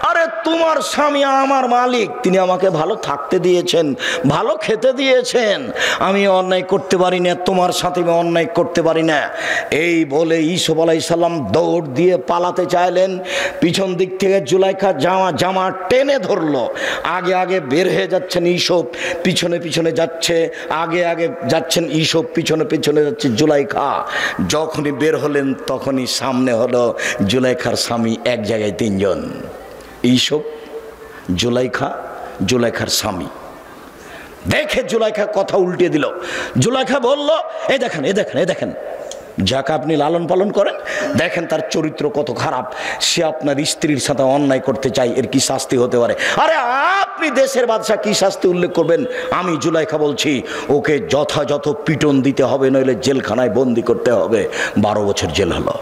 Speaker 1: আরে তোমার স্বামী আমার মালিক, তিনি আমাকে ভালো থাকতে দিয়েছেন, ভালো খেতে দিয়েছেন, আমি অন্যায় করতে পারি না, তোমার সাথে আমি অন্যায় করতে পারি না। এই বলে ইউসুফ আলাইহিস সালাম দৌড় দিয়ে পালাতে চাইলেন। পিছন দিক থেকে জুলাইখা জামা টেনে ধরলো। আগে আগে বের হয়ে যাচ্ছেন ইউসুফ, পিছনে পিছনে যাচ্ছে, আগে আগে যাচ্ছেন ইউসুফ, পিছনে পিছনে যাচ্ছে জুলাইখা। যখনই বের হলেন তখনই সামনে হলো জুলাইখার স্বামী, এক জায়গায় তিনজন, ইউসুফ, জুলাইখা, জুলাইখার স্বামী। দেখে জুলাইখা কথা উল্টিয়ে দিল। জুলাইখা বলল, এই দেখেন, এই দেখেন, এই দেখেন, যাকে আপনি লালন পালন করেন, দেখেন তার চরিত্র কত খারাপ, সে আপনার স্ত্রীর সাথে অন্যায় করতে চায়, এর কি শাস্তি হতে পারে? আরে আপনি দেশের বাদশা, কি শাস্তি উল্লেখ করবেন? আমি জুলাইখা বলছি, ওকে যথাযথ পিটন দিতে হবে, নইলে জেলখানায় বন্দি করতে হবে। 12 বছর জেল হলো।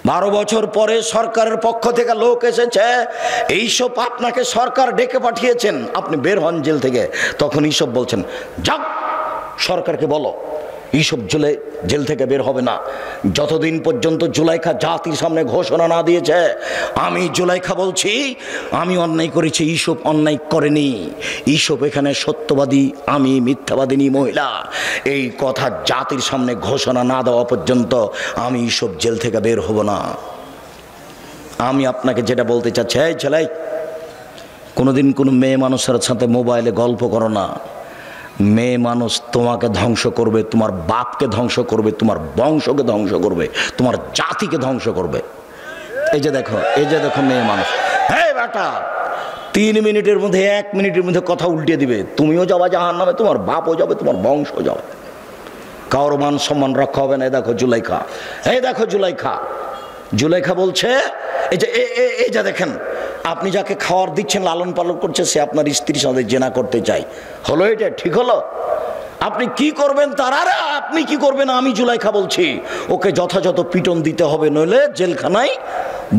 Speaker 1: 12 বছর পরে সরকারের পক্ষ থেকে লোক এসেছে, এইসব আপনাকে সরকার ডেকে পাঠিয়েছেন, আপনি বের হন জেল থেকে। তখন এইসব বলছেন, যাক, সরকারকে বলো এইসব জেল থেকে বের হবে না যতদিন পর্যন্ত জুলাইখা জাতির সামনে ঘোষণা না দিয়েছে। আমি জুলাইখা বলছি, আমি অন্যায় করেছি, এইসব অন্যায় করেনি, এইসব এখানে সত্যবাদী, আমি মিথ্যাবাদিনী মহিলা। এই কথা জাতির সামনে ঘোষণা না দেওয়া পর্যন্ত আমি এইসব জেল থেকে বের হব না। আমি আপনাকে যেটা বলতে চাচ্ছি, এই ছেলে, কোনোদিন কোনো মেয়ে মানুষের সাথে মোবাইলে গল্প করো না। মেয়ে মানুষ তোমাকে ধ্বংস করবে, তোমার বাপকে ধ্বংস করবে, তোমার বংশকে ধ্বংস করবে, তোমার জাতিকে ধ্বংস করবে। এই যে দেখো, এই যে দেখো মেয়ে মানুষ, হ্যাঁ বেটা, 3 মিনিটের মধ্যে, 1 মিনিটের মধ্যে কথা উল্টে দিবে, তুমিও যাবা জাহান্নামে, তোমার বাপও যাবে, তোমার বংশও যাবে, কারো মান সম্মান রক্ষা হবে না। এই দেখো জুলাইখা, এই দেখো জুলাইখা। জুলাইখা বলছে, এই যে দেখেন, আপনি যাকে খাওয়ার দিচ্ছেন, লালন পালন করছে, সে আপনার স্ত্রীর সাথে জেনা করতে চায়। হলো এটা? ঠিক হলো? আপনি কি করবেন তার? আরে আপনি কি করবেন? আমি জুলাইখা বলছি, ওকে যথাযথ পিটন দিতে হবে, নইলে জেলখানায়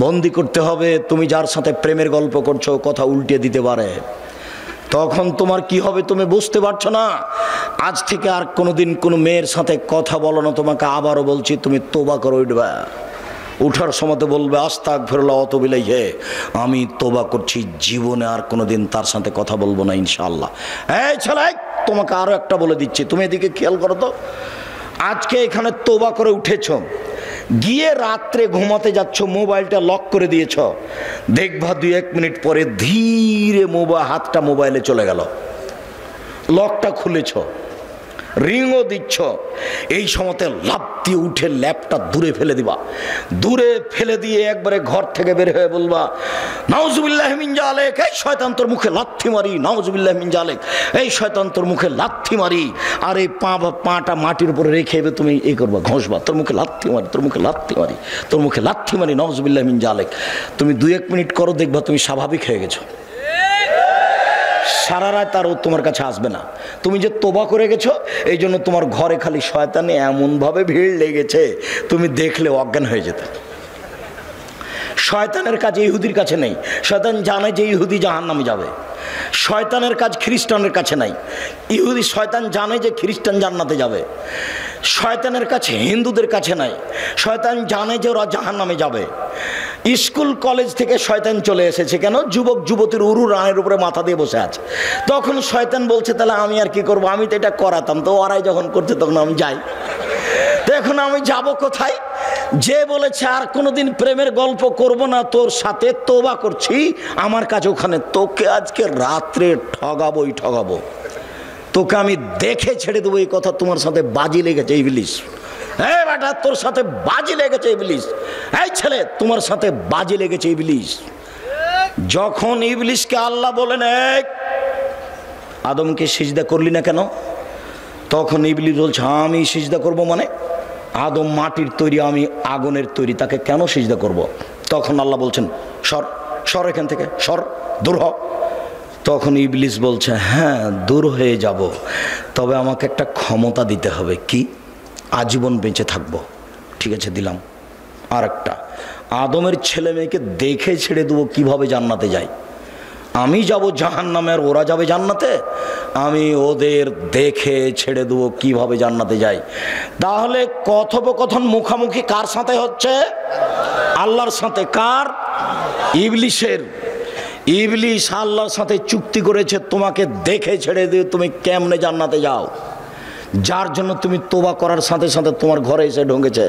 Speaker 1: বন্দি করতে হবে। তুমি যার সাথে প্রেমের গল্প করছো, কথা উল্টে দিতে পারে, তখন তোমার কি হবে তুমি বুঝতে পারছো না। আজ থেকে আর কোনোদিন কোনো মেয়ের সাথে কথা বলো না। তোমাকে আবারও বলছি, তুমি তোবা করে উঠবা, উঠার সময় বলবে আস্তাগফিরুল্লাহ ওয়া আতুবু ইলাইহি, আমি তোবা করছি, জীবনে আর কোনোদিন তার সাথে কথা বলবো না ইনশাআল্লাহ। এই ছেলে, তোমাকে আরো একটা বলে দিচ্ছি, তুমি এদিকে খেয়াল করো তো। আজকে এখানে তোবা করে উঠেছ, গিয়ে রাত্রে ঘুমাতে যাচ্ছ, মোবাইলটা লক করে দিয়েছ, দেখবা 2-1 মিনিট পরে ধীরে হাতটা মোবাইলে চলে গেল, লকটা খুলেছ, রিংও দিচ্ছ। এই সময়তে লাফ দিয়ে উঠে ল্যাপটা দূরে ফেলে দিবা, দূরে ফেলে দিয়ে একবারে ঘর থেকে বের হয়ে বলবা, নাউজুবিল্লাহি মিন জালিক, এই শয়তান তোর মুখে লাথি মারি, নাউজুবিল্লাহি মিন জালিক, এই শয়তান তোর মুখে লাথি মারি। আর এই পাটা মাটির উপরে রেখে তুমি এই করবা, ঘষবা, তোর মুখে লাথি মারি, তোর মুখে লাথি মারি, তোর মুখে লাথি মারি, নাউজুবিল্লাহি মিন জালিক। তুমি 2-1 মিনিট করো, দেখবা তুমি স্বাভাবিক হয়ে গেছো। সারা রাত আর তোমার কাছে আসবে না। তুমি যে তোবা করে গেছো, এই জন্য তোমার ঘরে খালি শয়তানে এমনভাবে ভিড় লেগেছে, তুমি দেখলে অজ্ঞান হয়ে যেতে। শয়তানের কাজ ইহুদির কাছে নেই, শয়তান জানে যে ইহুদি জাহান্নামে যাবে। শয়তানের কাজ খ্রিস্টানের কাছে নাই, ইহুদি শয়তান জানে যে খ্রিস্টান জান্নাতে যাবে। শয়তানের কাছে হিন্দুদের কাছে নাই, শয়তান জানে যে ওরা জাহান্নামে যাবে। স্কুল কলেজ থেকে শয়তান চলে এসেছে, কেন? যুবক যুবতীর উরু রানের উপরে মাথা দিয়ে বসে আছে। তখন শয়তান বলছে, তাহলে আমি আর কি করবো, আমি তো এটা করাতাম, তো ওরাই যখন করছে তখন আমি যাই, তো এখন আমি যাব কোথায়? যে বলেছে আর কোনোদিন প্রেমের গল্প করব না তোর সাথে, তোবা করছি, আমার কাছে ওখানে, তোকে আজকে রাত্রে ঠগাবোই ঠগাবো, তোকে আমি দেখে ছেড়ে দেবো। এই কথা তোমার সাথে বাজি লেগেছে ইবলিস। এই বেটা, তোর সাথে বাজি লেগেছে ইবলিস। এই ছেলে, তোমার সাথে বাজি লেগেছে ইবলিস। যখন ইবলিসকে আল্লাহ বলেন এক আদমকে সিজদা করলি না কেন, তখন ইবলিস বলছে আমি সিজদা করব মানে আদম মাটির তৈরি আমি আগুনের তৈরি, তাকে কেন সিজদা করব। তখন আল্লাহ বলছেন সর সর এখান থেকে, সর, দূর হ। তখন ইবলিস বলছে হ্যাঁ দূর হয়ে যাব, তবে আমাকে একটা ক্ষমতা দিতে হবে। কি? আজীবন বেঁচে থাকবো। ঠিক আছে দিলাম। আর একটা, আদমের ছেলে মেয়েকে দেখে ছেড়ে দেবো কিভাবে জান্নাতে যায়। আমি যাব জাহান্নামে আর ওরা যাবে জান্নাতে, আমি ওদের দেখে ছেড়ে দেবো কিভাবে জান্নাতে যায়। তাহলে কথোপকথন মুখামুখি কার সাথে হচ্ছে? আল্লাহর সাথে। কার? ইবলিসের। ইবলিস আল্লাহর সাথে চুক্তি করেছে তোমাকে দেখে ছেড়ে দিয়ে তুমি কেমনে জান্নাতে যাও, যার জন্য তুমি তোবা করার সাথে সাথে তোমার ঘরে এসে ঢুকেছে।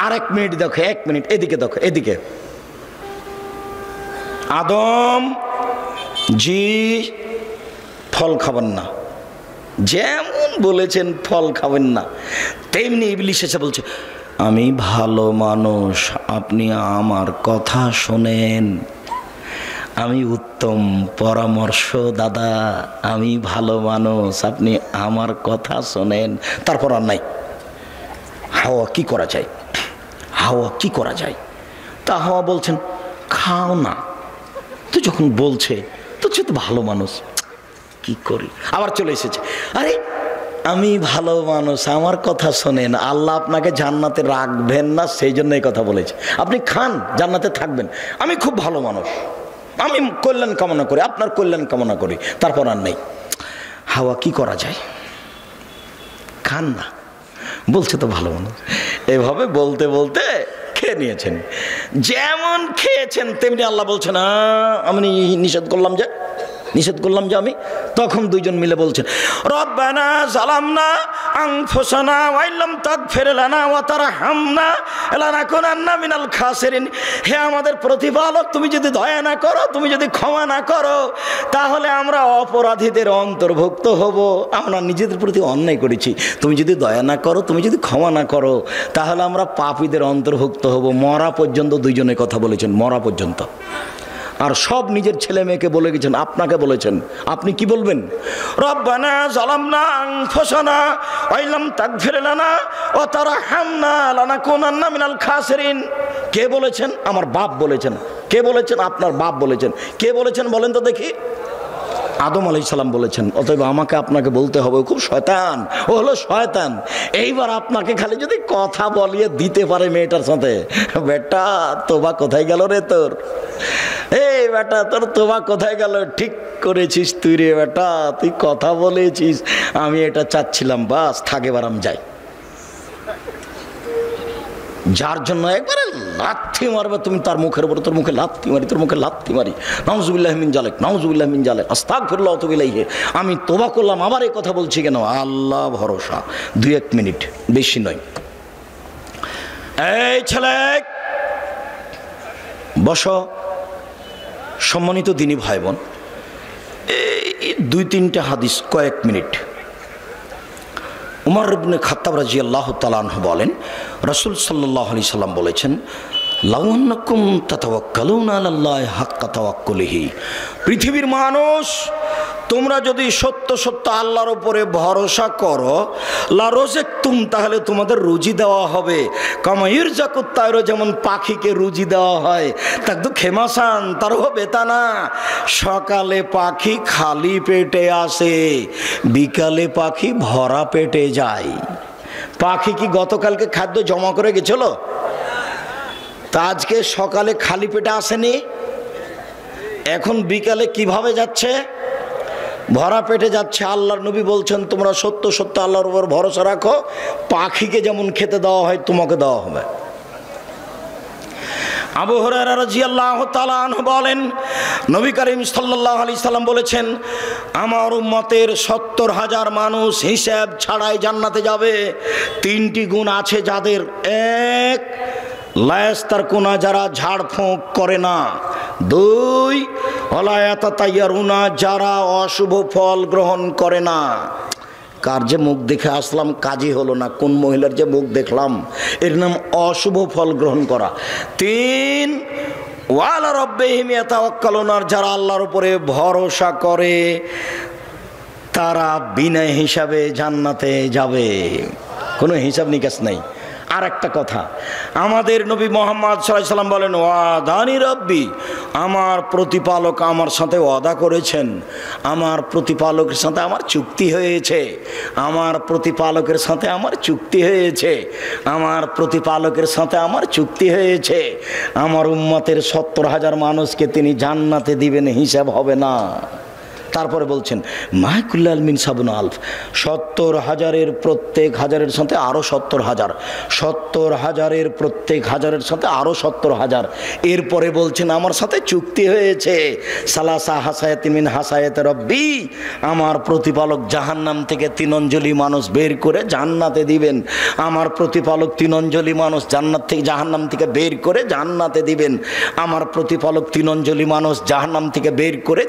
Speaker 1: আর 1 মিনিট দেখো, 1 মিনিট এদিকে দেখো, এদিকে। আদম জি ফল খাবেন না, যেমন বলেছেন ফল খাবেন না, তেমনি ইবলিস এসে বলছে আমি ভালো মানুষ, আপনি আমার কথা শোনেন, আমি উত্তম পরামর্শ দাদা, আমি ভালো মানুষ, আপনি আমার কথা শোনেন। তারপর আর নাই। হাওয়া কি করা যায়, হাওয়া কি করা যায়? তা হাওয়া বলছেন খাও না। তো যখন বলছে তো সে তো ভালো মানুষ, কি করি। আবার চলে এসেছে, আরে আমি ভালো মানুষ, আমার কথা শোনেন, আল্লাহ আপনাকে জান্নাতে রাখবেন না সেই জন্য এই কথা বলেছে, আপনি খান জান্নাতে থাকবেন, আমি খুব ভালো মানুষ, আমি কল্যাণ কামনা করি, আপনার কল্যাণ কামনা করি। তারপর আর নেই। হাওয়া কি করা যায়? খান না, বলছে তো ভালো মানুষ। এভাবে বলতে বলতে খেয়ে নিয়েছেন। যেমন খেয়েছেন তেমনি আল্লাহ বলছেন আমি নিষেধ করলাম যে, নিষেধ করলাম যে আমি। তখন দুইজন মিলে বলছেন রব্বানা জালামনা আনফুসানা ওয়া ইল্লাম তাগফির লানা ওয়া তারহামনা লানাকুনান্না মিনাল খাসিরিন। হে আমাদের প্রতিপালক, তুমি যদি দয়া না করো, তুমি যদি ক্ষমা না করো, তাহলে আমরা অপরাধীদের অন্তর্ভুক্ত হব। আমরা নিজেদের প্রতি অন্যায় করেছি, তুমি যদি দয়া না করো, তুমি যদি ক্ষমা না করো, তাহলে আমরা পাপীদের অন্তর্ভুক্ত হব। মরা পর্যন্ত দুইজনে কথা বলেছেন, মরা পর্যন্ত। আর সব নিজের ছেলে মেয়েকে বলে গেছেন, আপনাকে বলেছেন, আপনি কি বলবেন? রব্বানা জালামনা আনফুসানা ওয়া ইল্লাম তাগফির লানা ওয়া তারহামনা লানাকুনান্না মিনাল খাসিরিন। কে বলেছেন? আমার বাপ বলেছেন। কে বলেছেন? আপনার বাপ বলেছেন। কে বলেছেন বলেন তো দেখি? আদম আলাইহিস সালাম বলেছেন। অতএব আমাকে আপনাকে বলতে হবে ও খুব শয়তান, ও হলো শয়তান। এইবার আপনাকে খালি যদি কথা বলিয়ে দিতে পারে মেয়েটার সাথে, বেটা তোবা কোথায় গেল রে তোর, এই বেটা তোর তোবা কোথায় গেল, ঠিক করেছিস তুই রে বেটা, তুই কথা বলেছিস, আমি এটা চাচ্ছিলাম, বাস থাক এবার আমি যাই। যার জন্য একবারে লাথি মারবে তুমি তার মুখের উপরে, তোর মুখে লাথি মারি, তোর মুখে লাথি মারি, নাউজুবিল্লাহি মিন জালিক, নাউজুবিল্লাহি মিন জালিক, আস্তাগফিরুল্লাহ ওয়া আতুবু ইলাইহি। আমি তোবা করলাম, আবার এই কথা বলছি কেন? আল্লাহ ভরসা। 2-1 মিনিট, বেশি নয়। এই ছেলে বসো। সম্মানিত দিনী ভাই বোন, এই 2-3টা হাদিস, কয়েক মিনিট। উমর ইবনে খাত্তাব রাদিয়াল্লাহু তাআলা আনহু বলেন, রাসূল সাল্লাল্লাহু আলাইহি সাল্লাম বলেছেন, লাউ আন্নাকুম তাতাওয়াক্কালুনা আলাল্লাহি হাক্কা তাওয়াক্কুলিহি। পৃথিবীর মানুষ, তোমরা যদি সত্য সত্য আল্লাহর উপরে ভরসা করো, লা রাযাকতুম, তাহলে তোমাদের রুজি দেওয়া হবে। কামা ইরযাকুত তায়র, যেমন পাখিকে রুজি দেওয়া হয়। তাকদু খেমাসান তারহ বেতানা, সকালে পাখি খালি পেটে আসে, বিকালে পাখি ভরা পেটে যায়। পাখি কি গতকালকে খাদ্য জমা করে গেছিল? তা আজকে সকালে খালি পেটে আসেনি, এখন বিকালে কিভাবে যাচ্ছে? ভরা পেটে যাচ্ছে। আল্লাহর নবী বলছেন তোমরা সত্য সত্য আল্লাহর উপর ভরসা রাখো, পাখিকে যেমন খেতে দেওয়া হয় তোমাকে দেওয়া হবে। আবু হুরায়রা রাদিয়াল্লাহু তাআলা আনহু বলেন, নবী করিম সাল্লাল্লাহু আলাইহি সাল্লাম বলেছেন, আমার উম্মতের 70,000 মানুষ হিসাব ছাড়াই জান্নাতে যাবে। 3টি গুণ আছে যাদের। 1, লায়াস্তার কোনা, যারা ঝাড়ফুঁক করে না। 2, ওয়ালায়াতাতাইয়ারুনা, যারা অশুভ ফল গ্রহণ করে না। কার যে মুখ দেখে আসলাম কাজই হলো না, কোন মহিলার যে মুখ দেখলাম, এর নাম অশুভ ফল গ্রহণ করা। 3, ওয়ালা রাব্বিহিম ইয়াতাওয়াক্কালুন, আর যারা আল্লাহর উপরে ভরসা করে তারা বিনা হিসাবে জান্নাতে যাবে, কোনো হিসাব নিকাশ নেই। আর একটা কথা, আমাদের নবী মুহাম্মদ সাল্লাল্লাহু আলাইহি সাল্লাম বলেন, ওয়াদানি রাব্বি, আমার প্রতিপালক আমার সাথে ওয়াদা করেছেন, আমার প্রতিপালকের সাথে আমার চুক্তি হয়েছে, আমার প্রতিপালকের সাথে আমার চুক্তি হয়েছে, আমার প্রতিপালকের সাথে আমার চুক্তি হয়েছে, আমার উম্মতের 70,000 মানুষকে তিনি জান্নাতে দিবেন, হিসাব হবে না। তারপরে বলছেন মাহকুল্লাল মিন সাবুন আলফ, 70,000-এর প্রত্যেক হাজারের সাথে আরও 70,000, 70,000-এর প্রত্যেক হাজারের সাথে আরও 70,000। এরপরে বলছেন আমার সাথে চুক্তি হয়েছে, সালাসা হাসায়াতিন মিন হাসায়াতি রব্বি, আমার প্রতিপালক জাহান্নাম থেকে 3 অঞ্জলি মানুষ বের করে জান্নাতে দিবেন, আমার প্রতিপালক 3 অঞ্জলি মানুষ জান্নাত থেকে জাহান্নাম থেকে বের করে জান্নাতে দিবেন, আমার প্রতিপালক 3 অঞ্জলি মানুষ জাহান্নাম থেকে বের করে